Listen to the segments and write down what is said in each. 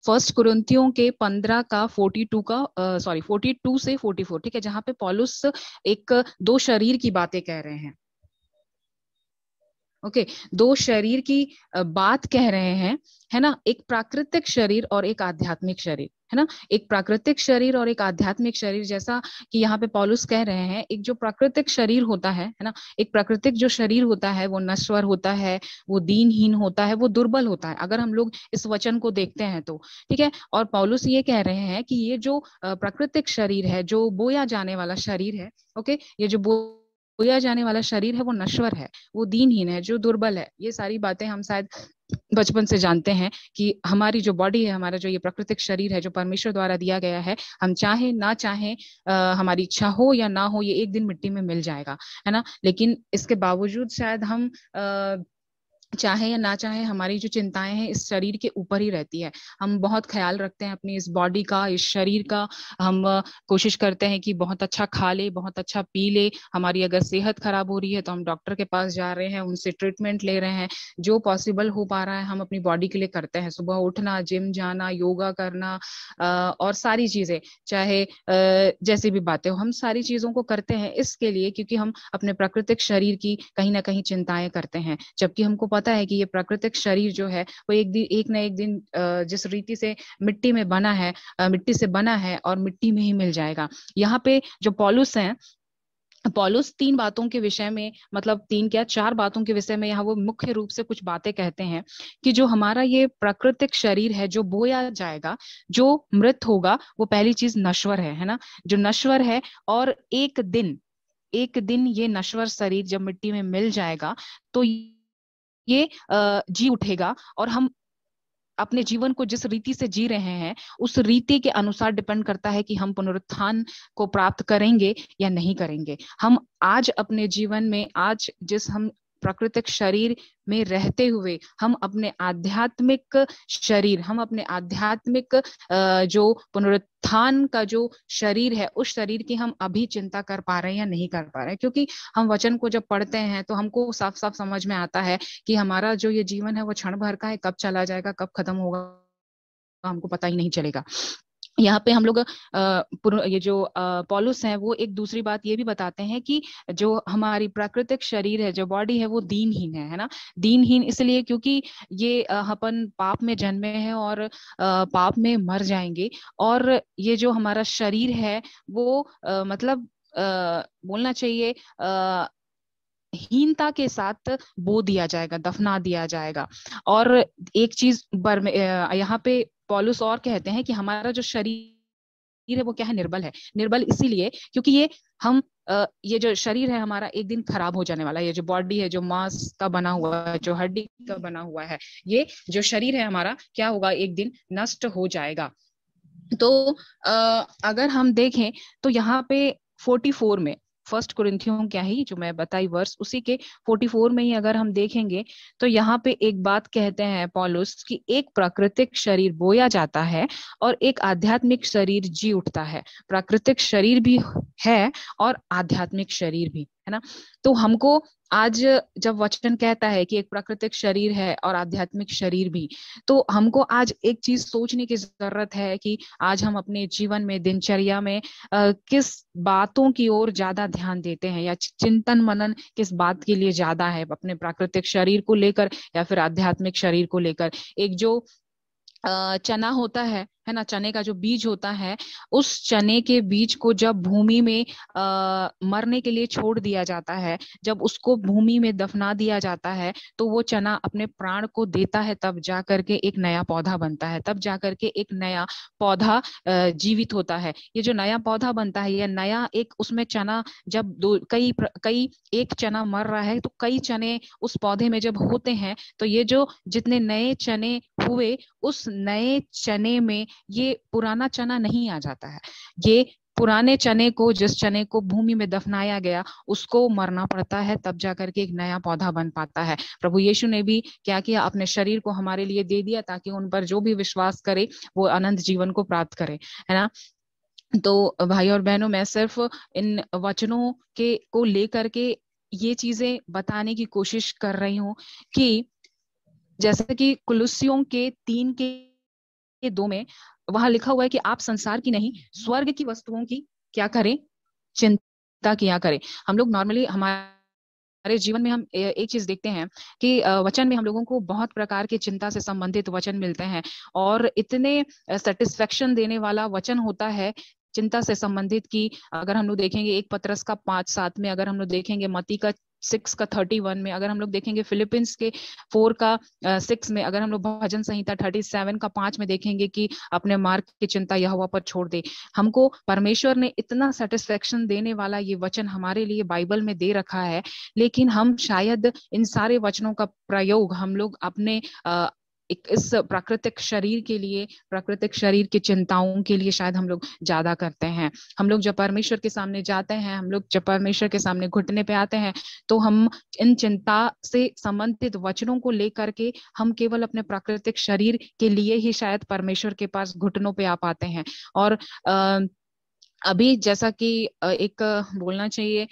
First कुरिन्थियों के 15 का 42 का 42 से 44, ठीक है, जहां पे पौलुस एक दो शरीर की बातें कह रहे हैं। ओके, दो शरीर की बात कह रहे हैं, है ना, एक प्राकृतिक शरीर और एक आध्यात्मिक शरीर, है ना, एक प्राकृतिक शरीर और एक आध्यात्मिक शरीर। जैसा कि यहाँ पे पौलुस कह रहे हैं, एक जो प्राकृतिक शरीर होता है ना, एक प्राकृतिक जो शरीर होता है वो नश्वर होता है, वो दीनहीन होता है, वो दुर्बल होता है, अगर हम लोग इस वचन को देखते हैं तो, ठीक है। और पौलुस ये कह रहे हैं कि ये जो प्राकृतिक शरीर है, जो बोया जाने वाला शरीर है, ओके, ये जो बोया जाने वाला शरीर है वो नश्वर है, वो दीनहीन है, जो दुर्बल है। ये सारी बातें हम शायद बचपन से जानते हैं कि हमारी जो बॉडी है, हमारा जो ये प्राकृतिक शरीर है जो परमेश्वर द्वारा दिया गया है, हम चाहे ना चाहे, हमारी इच्छा हो या ना हो, ये एक दिन मिट्टी में मिल जाएगा, है ना। लेकिन इसके बावजूद शायद हम चाहे या ना चाहे, हमारी जो चिंताएं हैं इस शरीर के ऊपर ही रहती है। हम बहुत ख्याल रखते हैं अपनी इस बॉडी का, इस शरीर का। हम कोशिश करते हैं कि बहुत अच्छा खा ले, बहुत अच्छा पी ले। हमारी अगर सेहत खराब हो रही है तो हम डॉक्टर के पास जा रहे हैं, उनसे ट्रीटमेंट ले रहे हैं। जो पॉसिबल हो पा रहा है हम अपनी बॉडी के लिए करते हैं। सुबह उठना, जिम जाना, योगा करना, और सारी चीजें, चाहे जैसी भी बातें हो, हम सारी चीजों को करते हैं इसके लिए क्योंकि हम अपने प्राकृतिक शरीर की कहीं ना कहीं चिंताएं करते हैं। जबकि हमको पता है कि ये प्राकृतिक शरीर जो है वो एक ना एक दिन जिस रीति से मिट्टी में बना है, मिट्टी से बना है और मिट्टी में ही मिल जाएगा। यहाँ पे जो पौलुस है, पौलुस तीन बातों के विषय में, मतलब तीन क्या चार बातों के विषय में यहाँ वो मुख्य रूप से कुछ बातें कहते हैं कि जो हमारा ये प्राकृतिक शरीर है जो बोया जाएगा, जो मृत होगा, वो पहली चीज नश्वर है ना, जो नश्वर है। और एक दिन ये नश्वर शरीर जब मिट्टी में मिल जाएगा तो ये जी उठेगा, और हम अपने जीवन को जिस रीति से जी रहे हैं उस रीति के अनुसार डिपेंड करता है कि हम पुनरुत्थान को प्राप्त करेंगे या नहीं करेंगे। हम आज अपने जीवन में, आज जिस हम प्राकृतिक शरीर में रहते हुए, हम अपने आध्यात्मिक शरीर, हम अपने आध्यात्मिक जो पुनरुत्थान का जो शरीर है, उस शरीर की हम अभी चिंता कर पा रहे हैं या नहीं कर पा रहे हैं। क्योंकि हम वचन को जब पढ़ते हैं तो हमको साफ साफ समझ में आता है कि हमारा जो ये जीवन है वो क्षण भर का है, कब चला जाएगा, कब खत्म होगा, हमको पता ही नहीं चलेगा। यहाँ पे हम लोग ये जो पौलुस है वो एक दूसरी बात ये भी बताते हैं कि जो हमारी प्राकृतिक शरीर है, जो बॉडी है, वो दीनहीन है ना। दीनहीन इसलिए क्योंकि ये अपन पाप में जन्मे हैं और पाप में मर जाएंगे। और ये जो हमारा शरीर है वो मतलब बोलना चाहिए हीनता के साथ बो दिया जाएगा, दफना दिया जाएगा। और एक चीज यहाँ पे पौलुस और कहते हैं कि हमारा जो शरीर है वो क्या है, निर्बल है। निर्बल इसीलिए क्योंकि ये जो शरीर है हमारा एक दिन खराब हो जाने वाला है। ये जो बॉडी है, जो मांस का बना हुआ है, जो हड्डी का बना हुआ है, ये जो शरीर है हमारा क्या होगा, एक दिन नष्ट हो जाएगा। तो अगर हम देखें तो यहाँ पे 44 में, फर्स्ट कुरिन्थियों क्या ही जो मैं बताई वर्स, उसी के 44 में ही अगर हम देखेंगे तो यहाँ पे एक बात कहते हैं पौलुस कि एक प्राकृतिक शरीर बोया जाता है और एक आध्यात्मिक शरीर जी उठता है। प्राकृतिक शरीर भी है और आध्यात्मिक शरीर भी, है ना। तो हमको आज जब वचन कहता है कि एक प्राकृतिक शरीर है और आध्यात्मिक शरीर भी, तो हमको आज एक चीज सोचने की जरूरत है कि आज हम अपने जीवन में, दिनचर्या में किस बातों की ओर ज्यादा ध्यान देते हैं, या चिंतन मनन किस बात के लिए ज्यादा है, अपने प्राकृतिक शरीर को लेकर या फिर आध्यात्मिक शरीर को लेकर। एक जो चना होता है ना, चने का जो बीज होता है, उस चने के बीज को जब भूमि में मरने के लिए छोड़ दिया जाता है, जब उसको भूमि में दफना दिया जाता है, तो वो चना अपने प्राण को देता है, तब जा करके एक नया पौधा बनता है, तब जा करके एक नया पौधा जीवित होता है। ये जो नया पौधा बनता है, ये नया एक उसमें चना, जब कई एक चना मर रहा है तो कई चने उस पौधे में जब होते हैं, तो ये जो जितने नए चने हुए, उस नए चने में ये पुराना चना नहीं आ जाता है। ये पुराने चने को, जिस चने को भूमि में दफनाया गया, उसको मरना पड़ता है, तब जाकर के एक नया पौधा बन पाता है। प्रभु यीशु ने भी क्या किया, अपने शरीर को हमारे लिए दे दिया ताकि उन पर जो भी विश्वास करे वो अनंत जीवन को प्राप्त करे, है ना। तो भाई और बहनों, मैं सिर्फ इन वचनों के को लेकर के ये चीजें बताने की कोशिश कर रही हूँ कि जैसे कि कुलुस्सियों के 3 के 2 में वहां लिखा हुआ है कि आप संसार की नहीं स्वर्ग की वस्तुओं की क्या करें, चिंता किया करें। हम लोग नॉर्मली हमारे जीवन में हम एक चीज देखते हैं कि वचन में हम लोगों को बहुत प्रकार के चिंता से संबंधित वचन मिलते हैं और इतने सेटिस्फेक्शन देने वाला वचन होता है चिंता से संबंधित की अगर हम लोग देखेंगे 1 पतरस का 5:7 में, अगर हम लोग देखेंगे मत्ती का 6 का 31 में, अगर हम लोग देखेंगे फिलिपिन्स के 4 का 6 में, अगर हम लोग भजन संहिता 37 का 5 में देखेंगे कि अपने मार्ग की चिंता यहोवा पर छोड़ दे। हमको परमेश्वर ने इतना सेटिस्फेक्शन देने वाला ये वचन हमारे लिए बाइबल में दे रखा है, लेकिन हम शायद इन सारे वचनों का प्रयोग हम लोग अपने एक इस प्राकृतिक शरीर के लिए, प्राकृतिक शरीर की चिंताओं के लिए शायद हम लोग ज्यादा करते हैं। हम लोग जब परमेश्वर के सामने जाते हैं, हम लोग जब परमेश्वर के सामने घुटने पे आते हैं, तो हम इन चिंता से संबंधित वचनों को लेकर के हम केवल अपने प्राकृतिक शरीर के लिए ही शायद परमेश्वर के पास घुटनों पे आ पाते हैं। और अभी जैसा कि एक बोलना चाहिए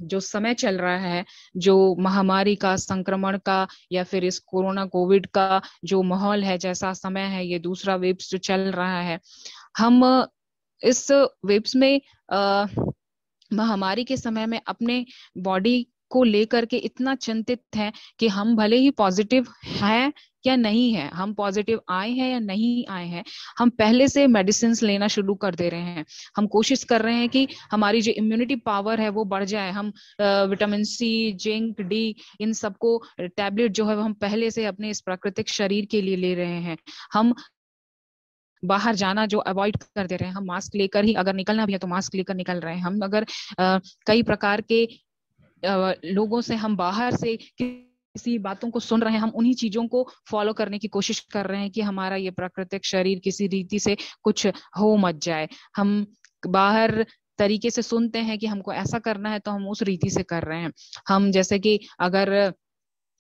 जो समय चल रहा है, जो महामारी का, संक्रमण का, या फिर इस कोरोना कोविड का जो माहौल है, जैसा समय है, ये दूसरा वेव्स जो चल रहा है, हम इस वेव्स में महामारी के समय में अपने बॉडी को लेकर के इतना चिंतित हैं कि हम भले ही पॉजिटिव हैं या नहीं है, हम पॉजिटिव आए हैं या नहीं आए हैं, हम पहले से मेडिसिन लेना शुरू कर दे रहे हैं। हम कोशिश कर रहे हैं कि हमारी जो इम्यूनिटी पावर है वो बढ़ जाए। हम विटामिन सी, जिंक, डी, इन सबको टैबलेट जो है हम पहले से अपने इस प्राकृतिक शरीर के लिए ले रहे हैं। हम बाहर जाना जो अवॉइड कर दे रहे हैं, हम मास्क लेकर ही, अगर निकलना भी है तो मास्क लेकर निकल रहे हैं। हम अगर कई प्रकार के लोगों से हम बाहर से किसी बातों को सुन रहे हैं, हम उन्हीं चीजों को फॉलो करने की कोशिश कर रहे हैं कि हमारा ये प्राकृतिक शरीर किसी रीति से कुछ हो मत जाए। हम बाहर तरीके से सुनते हैं कि हमको ऐसा करना है तो हम उस रीति से कर रहे हैं। हम जैसे कि अगर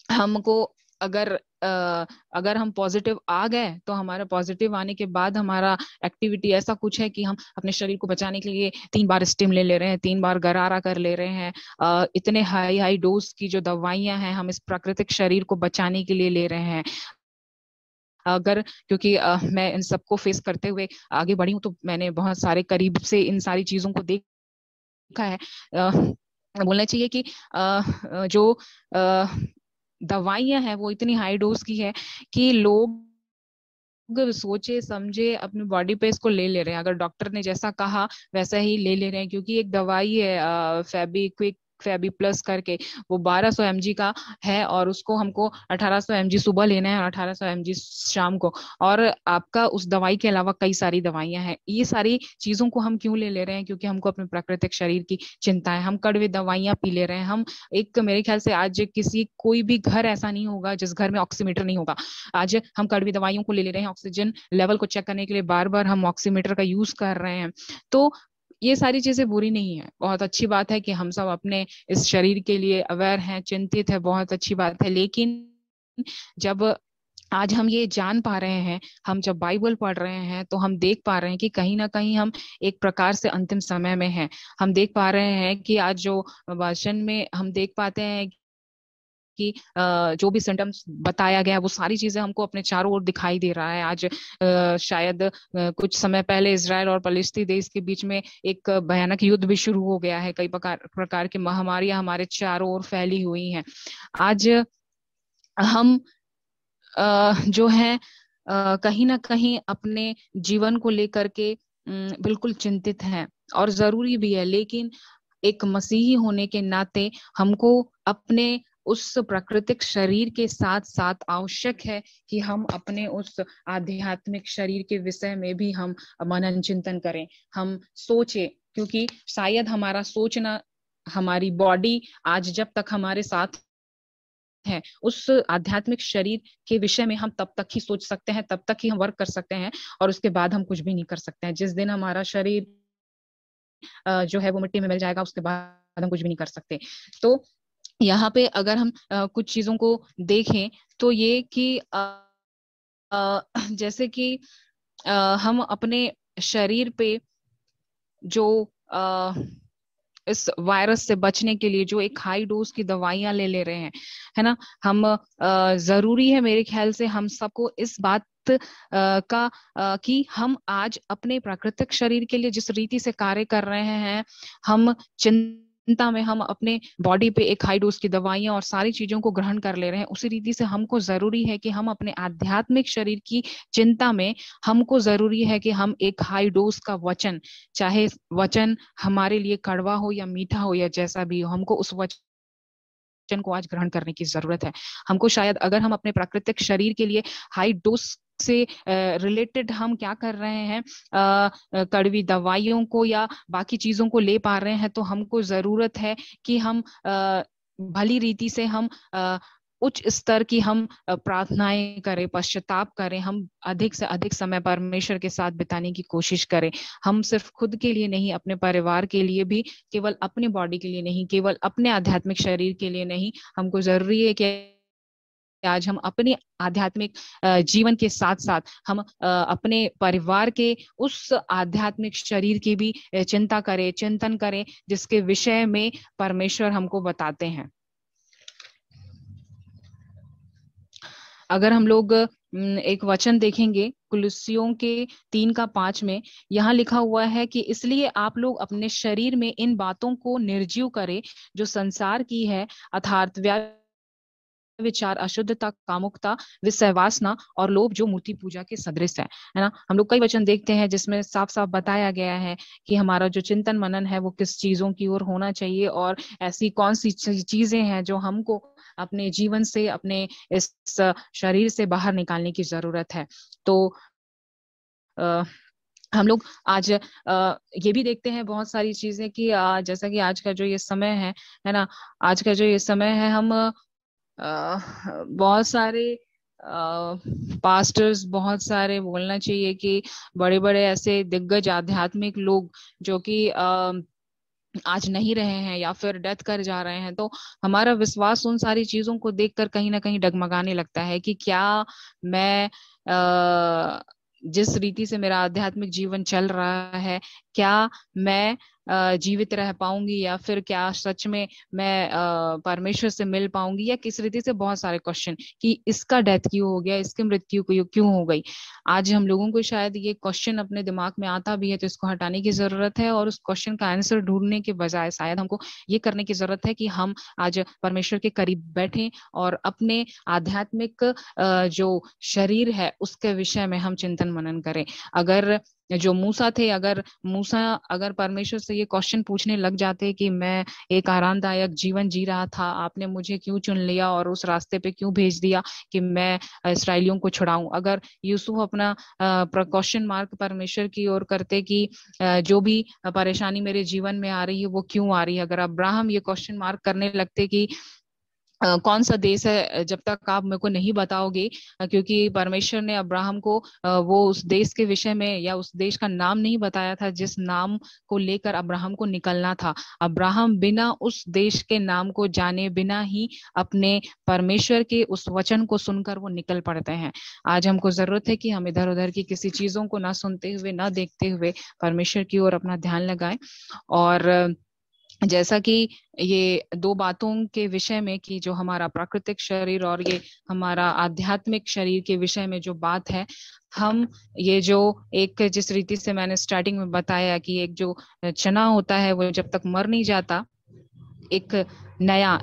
हमको अगर हम पॉजिटिव आ गए तो हमारा पॉजिटिव आने के बाद हमारा एक्टिविटी ऐसा कुछ है कि हम अपने शरीर को बचाने के लिए 3 बार स्टीम ले रहे हैं, 3 बार गरारा कर ले रहे हैं। इतने हाई डोज की जो दवाइयां हैं हम इस प्राकृतिक शरीर को बचाने के लिए ले रहे हैं। अगर क्योंकि मैं इन सबको फेस करते हुए आगे बढ़ी हूँ, तो मैंने बहुत सारे करीब से इन सारी चीजों को देखा है। बोलना चाहिए कि जो दवाइयां हैं वो इतनी हाई डोज की है कि लोग सोचे समझे अपनी बॉडी पे इसको ले रहे हैं। अगर डॉक्टर ने जैसा कहा वैसा ही ले रहे हैं, क्योंकि एक दवाई है फेबी प्लस करके, वो 1200 mg का है और उसको हमको 1800 mg सुबह लेना है और 1800 mg शाम को। और आपका उस दवाई के अलावा कई सारी दवाइयां हैं। ये सारी चीजों को हम क्यों ले रहे हैं? क्योंकि हमको अपने प्राकृतिक शरीर की चिंता है। हम कड़वे दवाइयां पी ले रहे हैं। हम मेरे ख्याल से आज कोई भी घर ऐसा नहीं होगा जिस घर में ऑक्सीमीटर नहीं होगा। आज हम कड़वी दवाइयों को ले रहे हैं, ऑक्सीजन लेवल को चेक करने के लिए बार बार हम ऑक्सीमीटर का यूज कर रहे हैं। तो ये सारी चीजें बुरी नहीं है, बहुत अच्छी बात है कि हम सब अपने इस शरीर के लिए अवेयर हैं, चिंतित है, बहुत अच्छी बात है। लेकिन जब आज हम ये जान पा रहे हैं, हम जब बाइबल पढ़ रहे हैं, तो हम देख पा रहे हैं कि कहीं ना कहीं हम एक प्रकार से अंतिम समय में हैं। हम देख पा रहे हैं कि आज जो वचन में हम देख पाते हैं कि जो भी सिम्टम्स बताया गया है वो सारी चीजें हमको अपने चारों ओर दिखाई दे रहा है। आज शायद कुछ समय पहले इजराइल और फलस्तीन देश के बीच में एक भयानक युद्ध भी शुरू हो गया है। कई प्रकार की महामारियां हमारे चारों ओर फैली हुई हैं। आज हम जो है कहीं ना कहीं अपने जीवन को लेकर के बिल्कुल चिंतित हैं, और जरूरी भी है। लेकिन एक मसीही होने के नाते हमको अपने उस प्राकृतिक शरीर के साथ साथ आवश्यक है कि हम अपने उस आध्यात्मिक शरीर के विषय में भी हम मनन चिंतन करें, हम सोचें। क्योंकि शायद हमारा सोचना, हमारी बॉडी आज जब तक हमारे साथ है, उस आध्यात्मिक शरीर के विषय में हम तब तक ही सोच सकते हैं, तब तक ही हम वर्क कर सकते हैं, और उसके बाद हम कुछ भी नहीं कर सकते हैं। जिस दिन हमारा शरीर जो है वो मिट्टी में मिल जाएगा, उसके बाद हम कुछ भी नहीं कर सकते। तो यहाँ पे अगर हम कुछ चीजों को देखें तो ये कि जैसे कि हम अपने शरीर पे जो इस वायरस से बचने के लिए जो एक हाई डोज की दवाइयां ले ले रहे हैं, है ना। हम जरूरी है मेरे ख्याल से हम सबको इस बात का कि हम आज अपने प्राकृतिक शरीर के लिए जिस रीति से कार्य कर रहे हैं, हम चिंता में हम अपने बॉडी पे एक हाई डोज की दवाइयां और सारी चीजों को ग्रहण कर ले रहे हैं, उसी रीति से हमको जरूरी है कि हम अपने आध्यात्मिक शरीर की चिंता में हमको जरूरी है कि हम एक हाई डोज का वचन, चाहे वचन हमारे लिए कड़वा हो या मीठा हो या जैसा भी हो, हमको उस वचन को आज ग्रहण करने की जरूरत है। हमको शायद अगर हम अपने प्राकृतिक शरीर के लिए हाई डोज से रिलेटेड हम क्या कर रहे हैं, कड़वी दवाइयों को या बाकी चीजों को ले पा रहे हैं, तो हमको जरूरत है कि हम भली रीति से हम उच्च स्तर की हम प्रार्थनाएं करें, पश्चाताप करें, हम अधिक से अधिक समय परमेश्वर के साथ बिताने की कोशिश करें। हम सिर्फ खुद के लिए नहीं, अपने परिवार के लिए भी, केवल अपनी बॉडी के लिए नहीं, केवल अपने आध्यात्मिक शरीर के लिए नहीं, हमको जरूरी है कि आज हम अपने आध्यात्मिक जीवन के साथ साथ हम अपने परिवार के उस आध्यात्मिक शरीर की भी चिंता करें, चिंतन करें, जिसके विषय में परमेश्वर हमको बताते हैं। अगर हम लोग एक वचन देखेंगे कुलुस्सियों के 3:5 में, यहाँ लिखा हुआ है कि इसलिए आप लोग अपने शरीर में इन बातों को निर्जीव करें जो संसार की है, अर्थात विचार, अशुद्धता, कामुकता, विषयवासना और लोभ जो मूर्ति पूजा के सदृश है ना। हम लोग कई वचन देखते हैं जिसमें साफ साफ बताया गया है कि हमारा जो चिंतन मनन है वो किस चीजों की ओर होना चाहिए और ऐसी कौन सी चीजें हैं जो हमको अपने जीवन से, अपने इस शरीर से बाहर निकालने की जरूरत है। तो हम लोग आज ये भी देखते हैं बहुत सारी चीजें कि जैसा कि आज का जो ये समय है ना, आज का जो ये समय है, हम बहुत सारे पास्टर्स, बहुत सारे बोलना चाहिए कि बड़े बड़े ऐसे दिग्गज आध्यात्मिक लोग जो कि आज नहीं रहे हैं या फिर डेथ कर जा रहे हैं, तो हमारा विश्वास उन सारी चीजों को देखकर कहीं ना कहीं डगमगाने लगता है कि क्या मैं जिस रीति से मेरा आध्यात्मिक जीवन चल रहा है, क्या मैं जीवित रह पाऊंगी या फिर क्या सच में मैं परमेश्वर से मिल पाऊंगी, या किस रीति से बहुत सारे क्वेश्चन कि इसका डेथ क्यों हो गया, इसकी मृत्यु क्यों हो गई। आज हम लोगों को शायद ये क्वेश्चन अपने दिमाग में आता भी है तो इसको हटाने की जरूरत है, और उस क्वेश्चन का आंसर ढूंढने के बजाय शायद हमको ये करने की जरूरत है कि हम आज परमेश्वर के करीब बैठें और अपने आध्यात्मिक जो शरीर है उसके विषय में हम चिंतन मनन करें। अगर जो मूसा थे, अगर परमेश्वर से ये क्वेश्चन पूछने लग जाते कि मैं एक आरामदायक जीवन जी रहा था, आपने मुझे क्यों चुन लिया और उस रास्ते पे क्यों भेज दिया कि मैं इसराइलियों को छुड़ाऊं। अगर यूसुफ अपना क्वेश्चन मार्क परमेश्वर की ओर करते कि जो भी परेशानी मेरे जीवन में आ रही है वो क्यों आ रही है। अगर अब्राहम ये क्वेश्चन मार्क करने लगते कि कौन सा देश है, जब तक आप मेरे को नहीं बताओगे, क्योंकि परमेश्वर ने अब्राहम को वो उस देश के विषय में या उस देश का नाम नहीं बताया था जिस नाम को लेकर अब्राहम को निकलना था। अब्राहम बिना उस देश के नाम को जाने बिना ही अपने परमेश्वर के उस वचन को सुनकर वो निकल पड़ते हैं। आज हमको जरूरत है कि हम इधर उधर की किसी चीजों को ना सुनते हुए, ना देखते हुए परमेश्वर की ओर अपना ध्यान लगाएं। और जैसा कि ये दो बातों के विषय में कि जो हमारा प्राकृतिक शरीर और ये हमारा आध्यात्मिक शरीर के विषय में जो बात है, हम ये जो एक जिस रीति से मैंने स्टार्टिंग में बताया कि एक जो चना होता है वो जब तक मर नहीं जाता, एक नया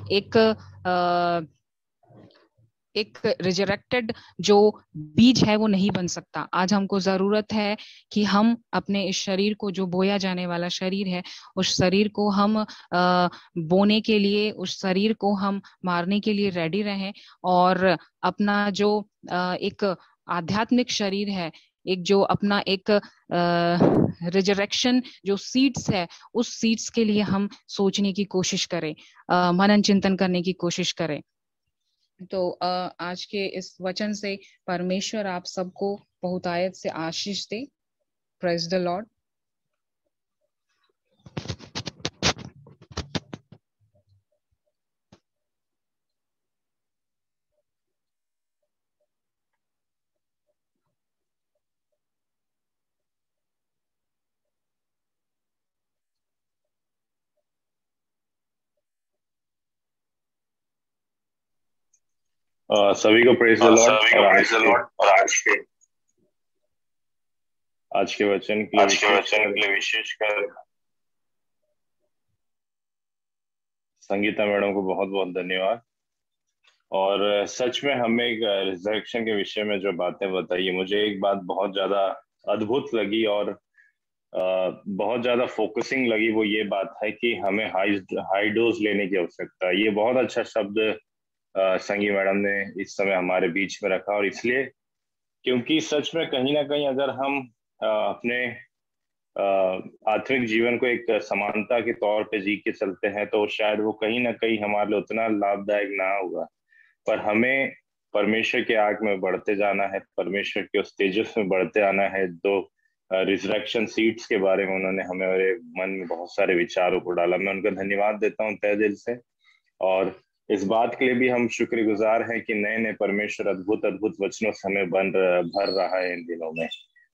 एक रिजरेक्टेड जो बीज है वो नहीं बन सकता। आज हमको जरूरत है कि हम अपने इस शरीर को, जो बोया जाने वाला शरीर है, उस शरीर को हम बोने के लिए, उस शरीर को हम मारने के लिए रेडी रहें, और अपना जो एक आध्यात्मिक शरीर है, एक जो अपना एक रिजरेक्शन जो सीड्स है, उस सीड्स के लिए हम सोचने की कोशिश करें, मनन चिंतन करने की कोशिश करें। तो आज के इस वचन से परमेश्वर आप सबको बहुतायत से आशीष दे। Praise the lord. सभी को प्रेज द लॉर्ड। और आज के वचन के लिए विशेषकर संगीता मैडम को बहुत बहुत धन्यवाद। और सच में हमें एक रिजरेक्शन के विषय में जो बातें बताई, मुझे एक बात बहुत ज्यादा अद्भुत लगी और बहुत ज्यादा फोकसिंग लगी। वो ये बात है कि हमें हाई डोज लेने की आवश्यकता है। ये बहुत अच्छा शब्द संगी मैडम ने इस समय हमारे बीच में रखा। और इसलिए क्योंकि सच में कहीं ना कहीं अगर हम अपने आत्मिक जीवन को एक समानता के तौर पे जी के चलते हैं तो शायद वो कहीं ना कहीं हमारे लिए उतना लाभदायक ना होगा। पर हमें परमेश्वर के आग में बढ़ते जाना है, परमेश्वर के उस तेजस में बढ़ते आना है। दो रिजरेक्शन सीट्स के बारे में उन्होंने हमारे मन में बहुत सारे विचारों को डाला। मैं उनका धन्यवाद देता हूँ तहे दिल से। और इस बात के लिए भी हम शुक्रगुजार हैं कि नए नए परमेश्वर अद्भुत अद्भुत वचनों से हमें भर रहा है इन दिनों में।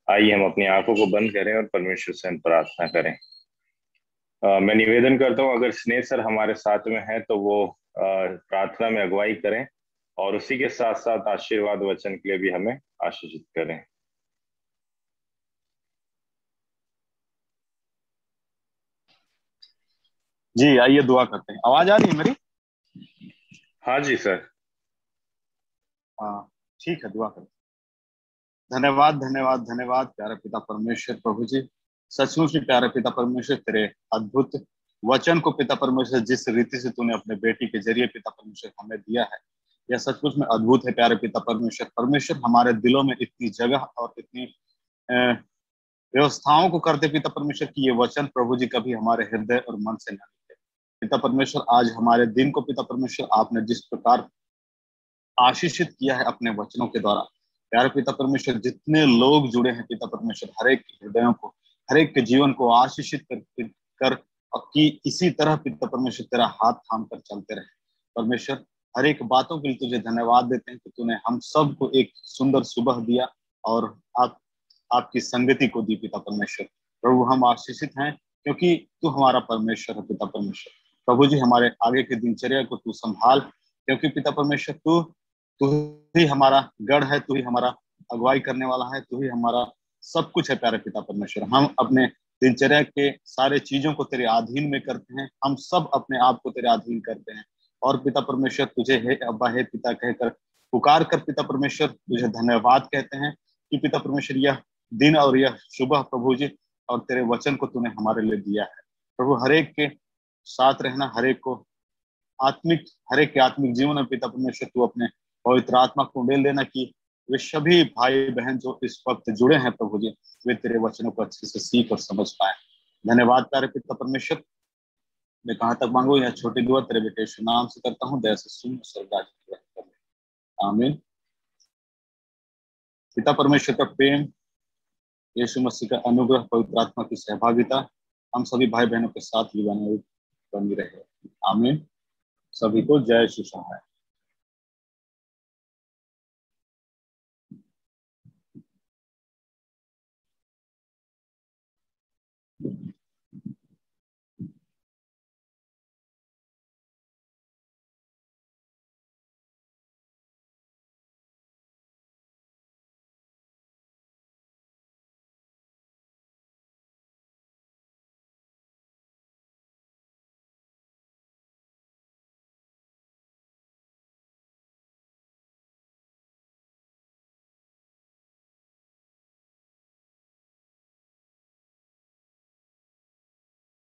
आइए हम अपनी आंखों को बंद करें और परमेश्वर से हम प्रार्थना करें। मैं निवेदन करता हूँ अगर स्नेह सर हमारे साथ में है तो वो प्रार्थना में अगुवाई करें और उसी के साथ साथ आशीर्वाद वचन के लिए भी हमें आशीषित करें। जी आइए दुआ करते हैं। आवाज आ रही है मेरी? हाँ जी सर। हाँ ठीक है, दुआ करते हैं। धन्यवाद धन्यवाद धन्यवाद प्यारे पिता परमेश्वर प्रभु जी। सचमुच में प्यारे पिता परमेश्वर तेरे अद्भुत वचन को पिता परमेश्वर जिस रीति से तूने अपने बेटी के जरिए पिता परमेश्वर हमें दिया है, यह सचमुच में अद्भुत है प्यारे पिता परमेश्वर। परमेश्वर हमारे दिलों में इतनी जगह और इतनी व्यवस्थाओं को करते पिता परमेश्वर की ये वचन प्रभु जी कभी हमारे हृदय और मन से न निकले। पिता परमेश्वर आज हमारे दिन को पिता परमेश्वर आपने जिस प्रकार आशीषित किया है अपने वचनों के द्वारा, प्यारे पिता परमेश्वर जितने लोग जुड़े हैं पिता परमेश्वर हर एक के हृदयों को, हर एक के जीवन को आशीषित कर कि इसी तरह पिता परमेश्वर तेरा हाथ थाम कर चलते रहे। परमेश्वर हर एक बातों के लिए तुझे धन्यवाद देते हैं कि तूने हम सबको एक सुंदर सुबह दिया और आपकी संगति को दी पिता परमेश्वर। प्रभु हम आशीषित हैं क्योंकि तू हमारा परमेश्वर है पिता परमेश्वर। प्रभु जी हमारे आगे के दिनचर्या को तू संभाल, क्योंकि पिता परमेश्वर तू ही हमारा गढ़ है, तू ही हमारा अगुवाई करने वाला है, तू ही हमारा सब कुछ है प्यारे पिता परमेश्वर। हम अपने दिनचर्या के सारे चीजों को तेरे अधीन में करते हैं, हम सब अपने आप को तेरे अधीन करते हैं और पिता परमेश्वर तुझे हे अब्बा हे पिता कहकर पुकार कर पिता परमेश्वर तुझे धन्यवाद कहते हैं कि पिता परमेश्वर यह दिन और यह सुबह प्रभु जी और तेरे वचन को तूने हमारे लिए दिया है। प्रभु हर एक के साथ रहना, हर एक के आत्मिक जीवन में पिता परमेश्वर तू अपने पवित्र आत्मा को उंडेल देना कि वे सभी भाई बहन जो इस वक्त जुड़े हैं प्रभु जी वे तेरे वचनों को अच्छे से सीख और समझ पाए। धन्यवाद प्यारे पिता परमेश्वर। मैं कहाँ तक मांगू यह छोटी दुआ तेरे बेटे यीशु नाम से करता हूँ, दया से सुन स्वर्ग। आमीन। पिता परमेश्वर का प्रेम, यीशु मसीह का अनुग्रह, पवित्र आत्मा की सहभागिता हम सभी भाई बहनों के साथ बनी रहे। आमीन। सभी को जय यीशु मसीह।